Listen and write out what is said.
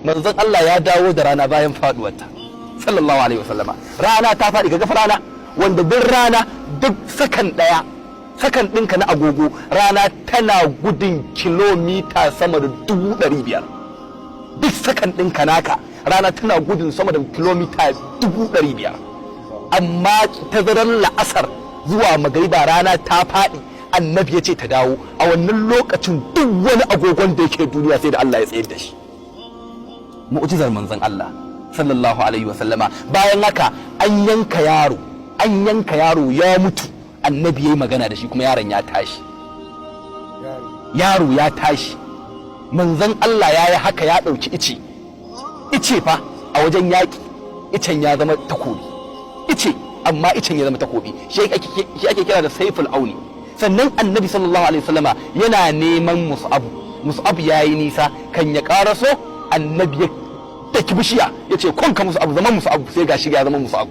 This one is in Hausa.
manzon Allah ya dawo da rana bayan faduwarta sallallahu alaihi wasallama. Rana ta faɗi, kaga rana wanda duk rana duk sakan ɗinka na agogo rana tana gudun kilomita sama da 500. duk sakan ɗinka naka rana tana gudun sama da kilomita 500. amma tazarar la'asar zuwa magariba rana ta faɗi, annabi ya ce ta dawo. A wannan lokacin duk wani agogon da yake duniya sai da Allah ya tsayar da shi. Mu'jizar manzon Allah sallallahu alaihi wasallama. Bayan haka an yanka yaro ya mutu, annabi yayi magana da shi kuma yaron ya tashi. Yaro ya tashi. Manzon Allah ya yi haka, ya ɗauki ice fa a wajen yaƙi, icen ya zama takobi. Amma icen ya zama takobi, shi ake kira da saiful auni. Sannan annabi sallallahu alaihi wasallama yana neman Mus'ab yayi nisa, kan ya karaso annabi ya taki bishiya yace kon ka Mus'ab, zaman Mus'ab, sai gashi ya zama Mus'ab.